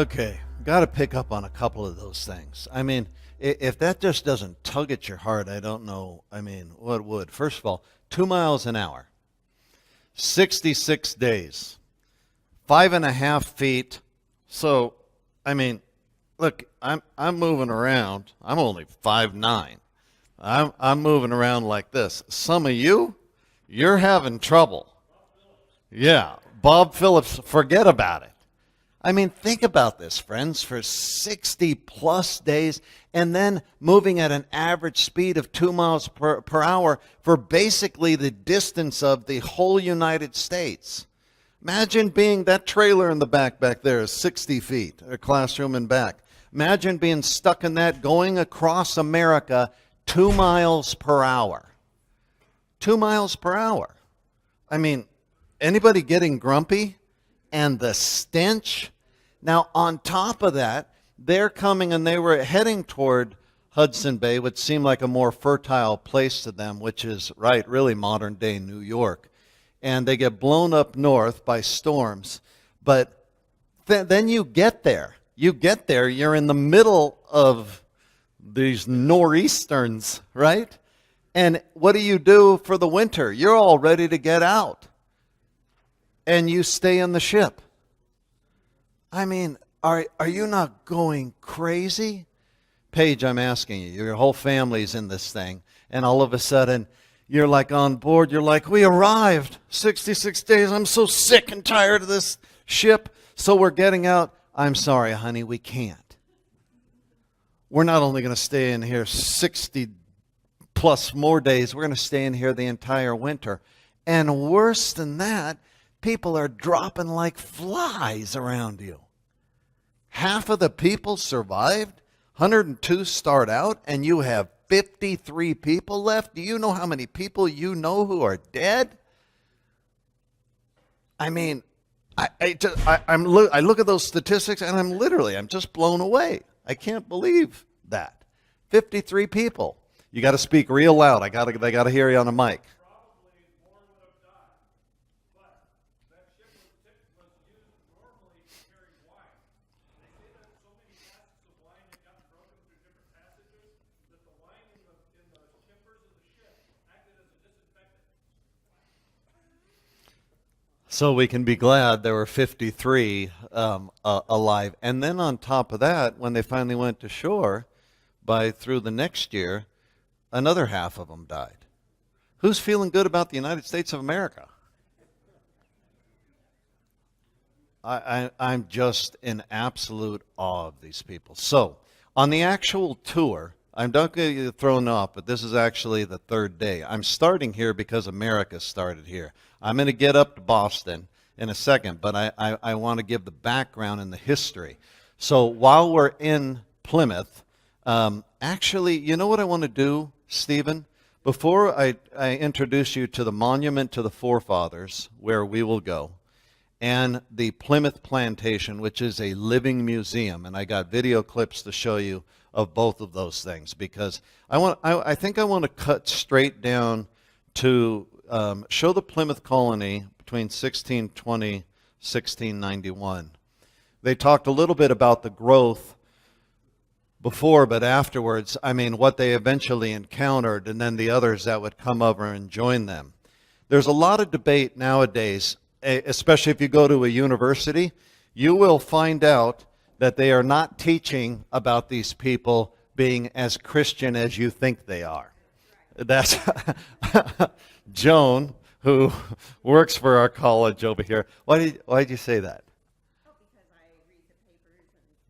Okay, got to pick up on a couple of those things. I mean, if that just doesn't tug at your heart, I don't know. I mean, what would? First of all, 2 miles an hour, 66 days, 5.5 feet. So, I mean, look, I'm moving around. I'm only 5'9". I'm moving around like this. Some of you, you're having trouble. Yeah, Bob Phillips, forget about it. I mean, think about this, friends, for 60 plus days and then moving at an average speed of 2 miles per hour for basically the distance of the whole United States. Imagine being that trailer in the back there is 60 feet, a classroom and back. Imagine being stuck in that going across America 2 miles per hour. 2 miles per hour. I mean, anybody getting grumpy? And the stench. Now, on top of that, they're coming and they were heading toward Hudson Bay, which seemed like a more fertile place to them, which is, right, really modern day New York. And they get blown up north by storms. But then you get there. You're in the middle of these nor'easterns, right? And what do you do for the winter? You're all ready to get out. And you stay in the ship. I mean, are you not going crazy? Paige, I'm asking you, your whole family's in this thing, and all of a sudden, you're like on board, you're like, we arrived, 66 days, I'm so sick and tired of this ship, so we're getting out. I'm sorry, honey, we can't. We're not only going to stay in here 60 plus more days, we're going to stay in here the entire winter. And worse than that, people are dropping like flies around you. Half of the people survived. 102 start out, and you have 53 people left. Do you know how many people you know who are dead? I mean, I look at those statistics, and I'm just blown away. I can't believe that. 53 people. You got to speak real loud. They got to hear you on the mic. So we can be glad there were 53 alive. And then on top of that, when they finally went to shore, through the next year, another half of them died. Who's feeling good about the United States of America? I'm just in absolute awe of these people. So on the actual tour, I'm not going to get thrown off, but this is actually the third day. I'm starting here because America started here. I'm going to get up to Boston in a second, but I want to give the background and the history. So while we're in Plymouth, actually, you know what I want to do, Stephen? Before I introduce you to the monument to the forefathers, where we will go, and the Plymouth Plantation, which is a living museum, and I got video clips to show you of both of those things, because I think I want to cut straight down to show the Plymouth colony between 1620 1691. They talked a little bit about the growth before, but afterwards, I mean, what they eventually encountered, and then the others that would come over and join them. There's a lot of debate nowadays, especially if you go to a university, you will find out that they are not teaching about these people being as Christian as you think they are. That's Joan, who works for our college over here. Why did you say that? Oh, because I read the papers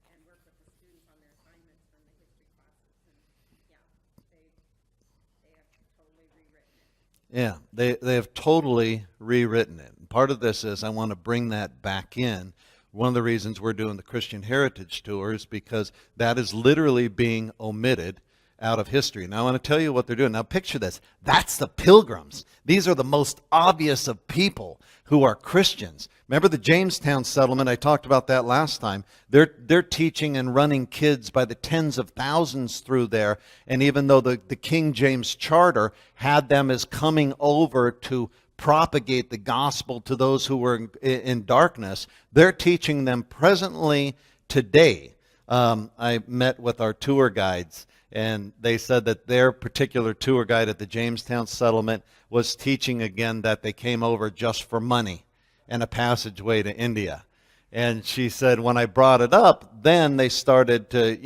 and work with the students on their assignments from the history classes, and yeah, they have totally rewritten it. Yeah, they have totally rewritten it. Part of this is I want to bring that back in. One of the reasons we're doing the Christian Heritage Tour is because that is literally being omitted out of history. Now I want to tell you what they're doing. Now picture this. That's the Pilgrims. These are the most obvious of people who are Christians. Remember the Jamestown settlement? I talked about that last time. They're teaching and running kids by the tens of thousands through there. And even though the King James Charter had them as coming over to propagate the gospel to those who were in darkness, they're teaching them presently Today, I met with our tour guides, and they said that their particular tour guide at the Jamestown settlement was teaching again that they came over just for money and a passageway to India. And she said when I brought it up, then they started to,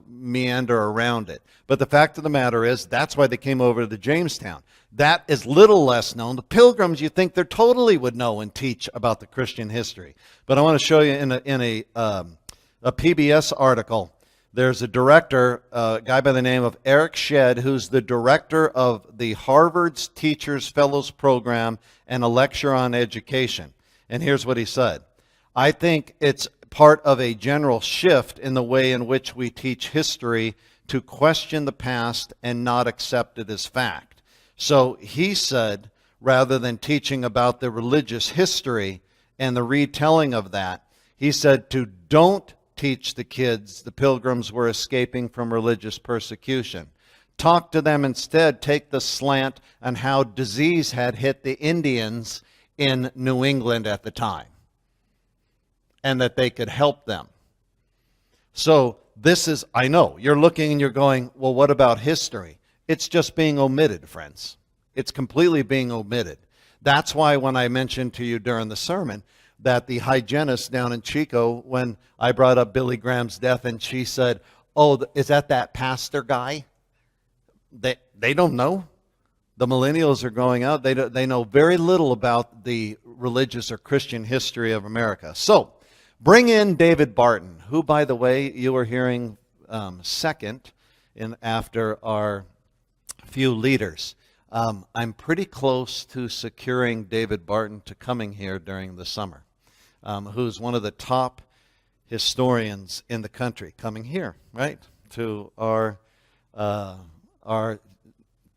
meander around it. But the fact of the matter is, that's why they came over to the Jamestown. That is little less known. The Pilgrims, you think they totally would know and teach about the Christian history. But I want to show you in a PBS article, there's a director, a guy by the name of Eric Shedd, who's the director of the Harvard's Teachers Fellows Program and a lecture on education. And here's what he said. I think it's part of a general shift in the way in which we teach history to question the past and not accept it as fact. So he said, rather than teaching about the religious history and the retelling of that, he said to don't teach the kids the Pilgrims were escaping from religious persecution. Talk to them instead, take the slant on how disease had hit the Indians in New England at the time, and that they could help them. So this is, I know, you're looking and you're going, well, what about history? It's just being omitted, friends. It's completely being omitted. That's why when I mentioned to you during the sermon that the hygienist down in Chico, when I brought up Billy Graham's death, and she said, oh, is that pastor guy? They don't know. The millennials are going out. They know very little about the religious or Christian history of America. So, bring in David Barton, who, by the way, you are hearing second after our few leaders. I'm pretty close to securing David Barton to coming here during the summer, who's one of the top historians in the country, coming here, right, to our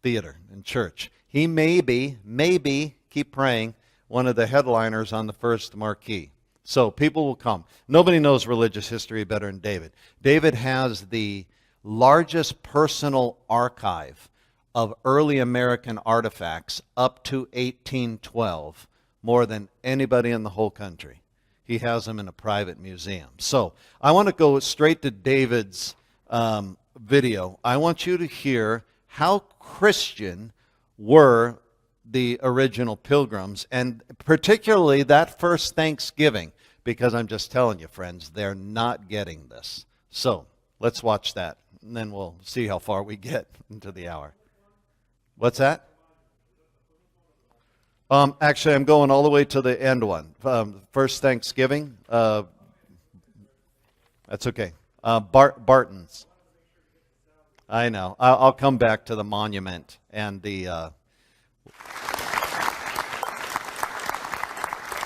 theater and church. He may be, keep praying, one of the headliners on the first marquee. So people will come. Nobody knows religious history better than David. David has the largest personal archive of early American artifacts up to 1812, more than anybody in the whole country. He has them in a private museum. So I want to go straight to David's video. I want you to hear how Christian were the original Pilgrims, and particularly that first Thanksgiving, because I'm just telling you, friends, they're not getting this. So let's watch that, and then we'll see how far we get into the hour. What's that? Actually, I'm going all the way to the end one. First Thanksgiving. That's okay. Barton's. I know. I'll come back to the monument and the...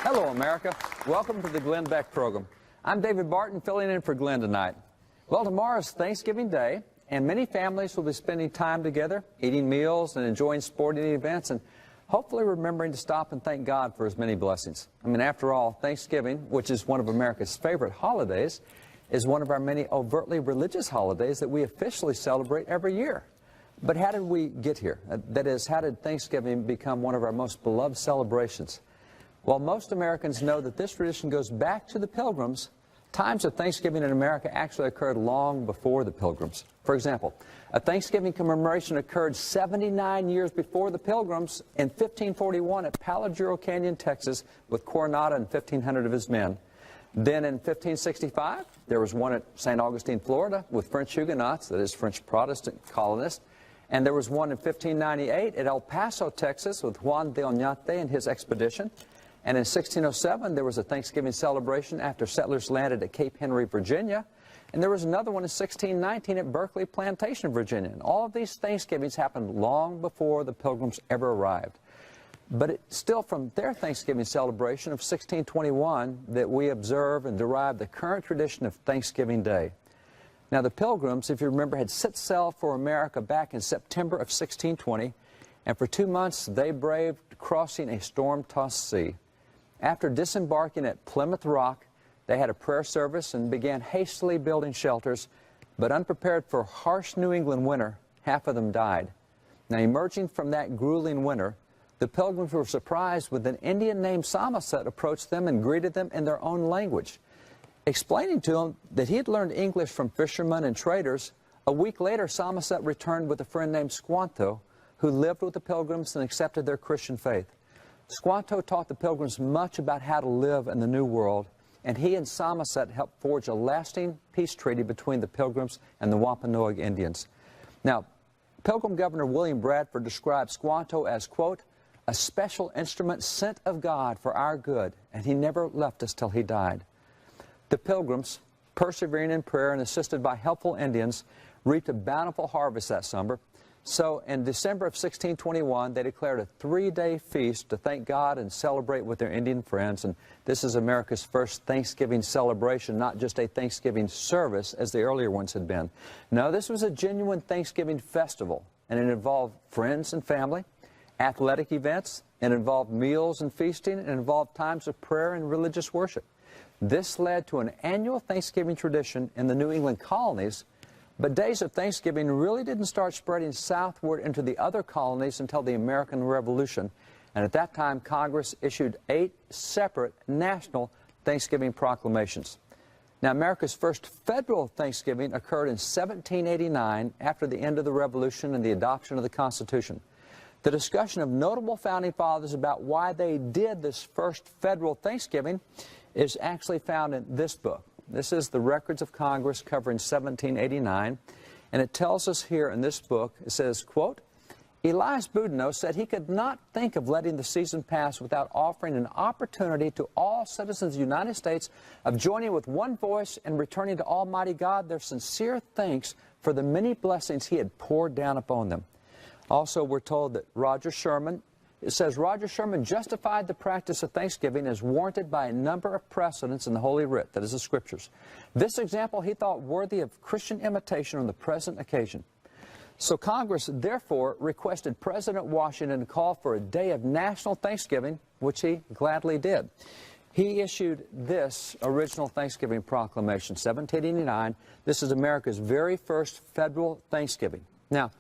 Hello, America. Welcome to the Glenn Beck program. I'm David Barton, filling in for Glenn tonight. Well, tomorrow's Thanksgiving Day, and many families will be spending time together, eating meals and enjoying sporting events, and hopefully remembering to stop and thank God for His many blessings. I mean, after all, Thanksgiving, which is one of America's favorite holidays, is one of our many overtly religious holidays that we officially celebrate every year. But how did we get here? That is, how did Thanksgiving become one of our most beloved celebrations? Well, most Americans know that this tradition goes back to the Pilgrims. Times of Thanksgiving in America actually occurred long before the Pilgrims. For example, a Thanksgiving commemoration occurred 79 years before the Pilgrims in 1541 at Palaguro Canyon, Texas, with Coronado and 1,500 of his men. Then in 1565, there was one at St. Augustine, Florida, with French Huguenots, that is, French Protestant colonists. And there was one in 1598 at El Paso, Texas, with Juan de Oñate and his expedition. And in 1607, there was a Thanksgiving celebration after settlers landed at Cape Henry, Virginia. And there was another one in 1619 at Berkeley Plantation, Virginia. And all of these Thanksgivings happened long before the Pilgrims ever arrived. But it's still from their Thanksgiving celebration of 1621 that we observe and derive the current tradition of Thanksgiving Day. Now, the Pilgrims, if you remember, had set sail for America back in September of 1620, and for 2 months they braved crossing a storm-tossed sea. After disembarking at Plymouth Rock, they had a prayer service and began hastily building shelters, but unprepared for harsh New England winter, half of them died. Now, emerging from that grueling winter, the Pilgrims were surprised when an Indian named Samoset approached them and greeted them in their own language. Explaining to him that he had learned English from fishermen and traders, a week later, Samoset returned with a friend named Squanto, who lived with the Pilgrims and accepted their Christian faith. Squanto taught the Pilgrims much about how to live in the New World, and he and Samoset helped forge a lasting peace treaty between the Pilgrims and the Wampanoag Indians. Now, Pilgrim Governor William Bradford described Squanto as, quote, a special instrument sent of God for our good, and he never left us till he died. The Pilgrims, persevering in prayer and assisted by helpful Indians, reaped a bountiful harvest that summer. So in December of 1621, they declared a 3-day feast to thank God and celebrate with their Indian friends. And this is America's first Thanksgiving celebration, not just a Thanksgiving service as the earlier ones had been. No, this was a genuine Thanksgiving festival, and it involved friends and family, athletic events, it involved meals and feasting, it involved times of prayer and religious worship. This led to an annual Thanksgiving tradition in the New England colonies, but days of Thanksgiving really didn't start spreading southward into the other colonies until the American Revolution, and at that time Congress issued 8 separate national Thanksgiving proclamations. Now, America's first federal Thanksgiving occurred in 1789 after the end of the Revolution and the adoption of the Constitution. The discussion of notable founding fathers about why they did this first federal Thanksgiving is actually found in this book. This is the Records of Congress covering 1789, and it tells us here in this book, it says, quote, Elias Boudinot said he could not think of letting the season pass without offering an opportunity to all citizens of the United States of joining with one voice and returning to Almighty God their sincere thanks for the many blessings he had poured down upon them. Also, we're told that Roger Sherman, it says Roger Sherman justified the practice of Thanksgiving as warranted by a number of precedents in the Holy Writ, that is the Scriptures. This example he thought worthy of Christian imitation on the present occasion. So Congress, therefore, requested President Washington to call for a day of national Thanksgiving, which he gladly did. He issued this original Thanksgiving proclamation, 1789. This is America's very first federal Thanksgiving. Now,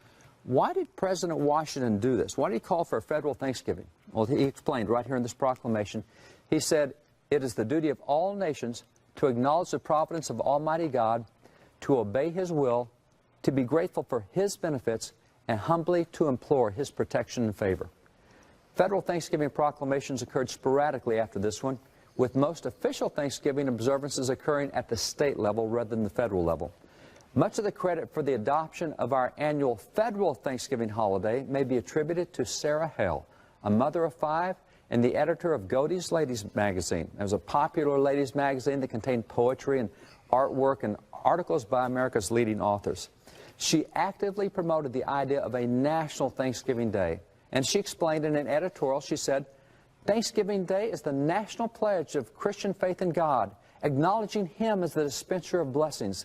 why did President Washington do this? Why did he call for a federal Thanksgiving? Well, he explained right here in this proclamation. He said, it is the duty of all nations to acknowledge the providence of Almighty God, to obey His will, to be grateful for His benefits, and humbly to implore His protection and favor. Federal Thanksgiving proclamations occurred sporadically after this one, with most official Thanksgiving observances occurring at the state level rather than the federal level. Much of the credit for the adoption of our annual federal Thanksgiving holiday may be attributed to Sarah Hale, a mother of 5 and the editor of Godey's Ladies magazine. It was a popular ladies magazine that contained poetry and artwork and articles by America's leading authors. She actively promoted the idea of a national Thanksgiving Day, and she explained in an editorial, she said, Thanksgiving Day is the national pledge of Christian faith in God, acknowledging Him as the dispenser of blessings.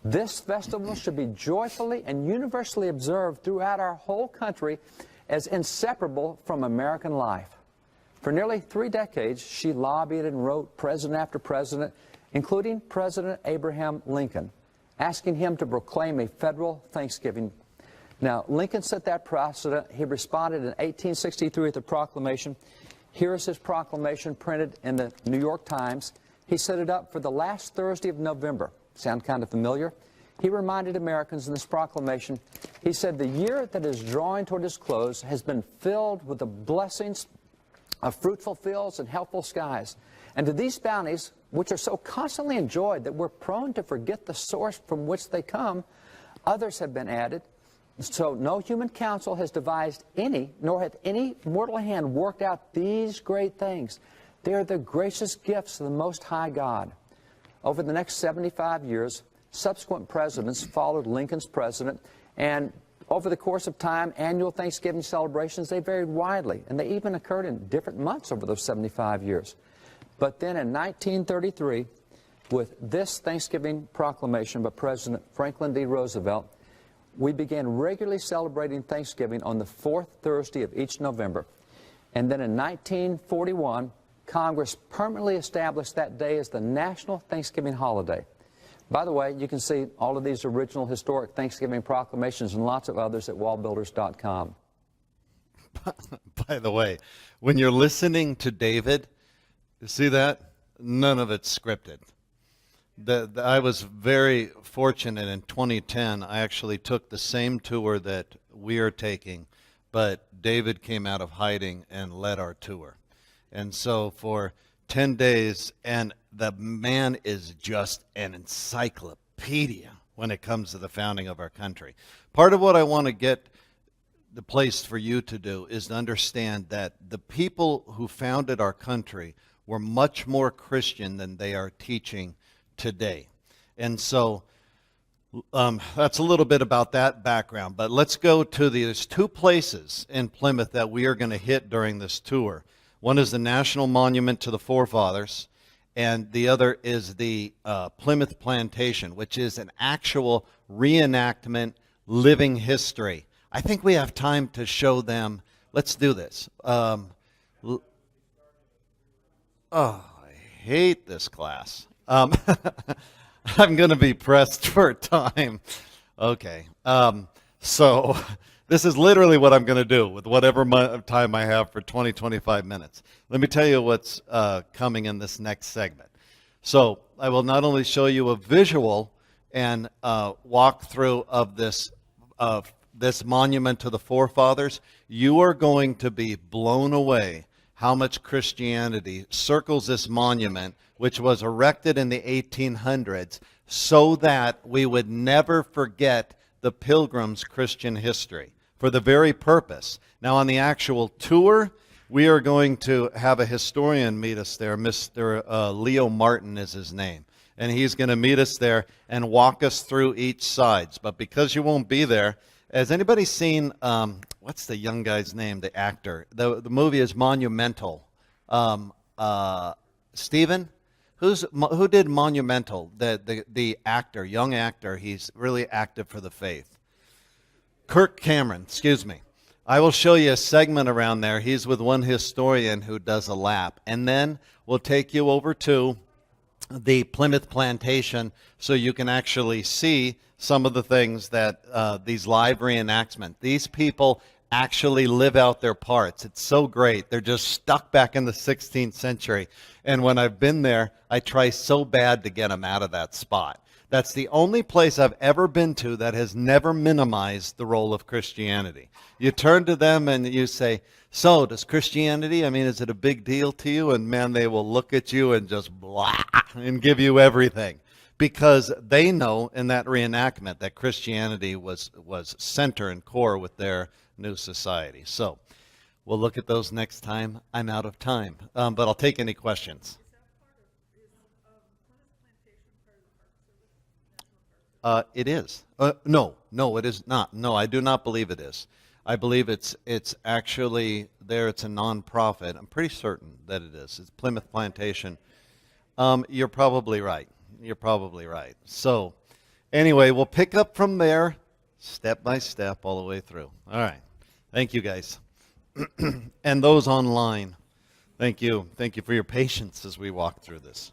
This festival should be joyfully and universally observed throughout our whole country as inseparable from American life. For nearly 3 decades, she lobbied and wrote president after president, including President Abraham Lincoln, asking him to proclaim a federal Thanksgiving. Now, Lincoln set that precedent. He responded in 1863 with a proclamation. Here is his proclamation printed in the New York Times. He set it up for the last Thursday of November. Sound kind of familiar? He reminded Americans in this proclamation, he said, the year that is drawing toward its close has been filled with the blessings of fruitful fields and healthful skies. And to these bounties, which are so constantly enjoyed that we're prone to forget the source from which they come, others have been added. So no human counsel has devised any, nor hath any mortal hand worked out these great things. They are the gracious gifts of the Most High God. Over the next 75 years, subsequent presidents followed Lincoln's precedent, and over the course of time, annual Thanksgiving celebrations, they varied widely, and they even occurred in different months over those 75 years. But then in 1933, with this Thanksgiving proclamation by President Franklin D. Roosevelt, we began regularly celebrating Thanksgiving on the 4th Thursday of each November. And then in 1941, Congress permanently established that day as the National Thanksgiving holiday. By the way, you can see all of these original historic Thanksgiving proclamations and lots of others at wallbuilders.com. By the way, when you're listening to David, you see that? None of it's scripted. I was very fortunate in 2010. I actually took the same tour that we are taking, but David came out of hiding and led our tour. And so for 10 days, and the man is just an encyclopedia when it comes to the founding of our country. Part of what I want to get the place for you to do is to understand that the people who founded our country were much more Christian than they are teaching today. And so that's a little bit about that background. But let's go to there's two places in Plymouth that we are going to hit during this tour. One is the National Monument to the Forefathers, and the other is the Plymouth Plantation, which is an actual reenactment, living history. I think we have time to show them. Let's do this. Oh, I hate this class. I'm going to be pressed for time. Okay. So this is literally what I'm going to do with whatever time I have for 20, 25 minutes. Let me tell you what's coming in this next segment. So I will not only show you a visual and walkthrough of this monument to the forefathers, you are going to be blown away how much Christianity circles this monument, which was erected in the 1800s, so that we would never forget the Pilgrims' Christian history, for the very purpose. Now, on the actual tour, we are going to have a historian meet us there. Mr. Leo Martin is his name. And he's going to meet us there and walk us through each side. But because you won't be there, has anybody seen, what's the young guy's name, the actor? The movie is Monumental. Stephen? Who did Monumental? The actor, young actor. He's really active for the faith. Kirk Cameron, excuse me. I will show you a segment around there. He's with one historian who does a lap. And then we'll take you over to the Plymouth Plantation so you can actually see some of the things that these live reenactments. These people actually live out their parts. It's so great. They're just stuck back in the 16th century. And when I've been there, I try so bad to get them out of that spot. That's the only place I've ever been to that has never minimized the role of Christianity. You turn to them and you say, so does Christianity, is it a big deal to you? And man, they will look at you and just blah and give you everything. Because they know in that reenactment that Christianity was center and core with their new society. So we'll look at those next time. I'm out of time, but I'll take any questions. It is. No, it is not. No, I do not believe it is. I believe it's actually there. It's a nonprofit. I'm pretty certain that it is. It's Plymouth Plantation. You're probably right. So anyway, we'll pick up from there step by step all the way through. All right. Thank you, guys. And those online, thank you. Thank you for your patience as we walk through this.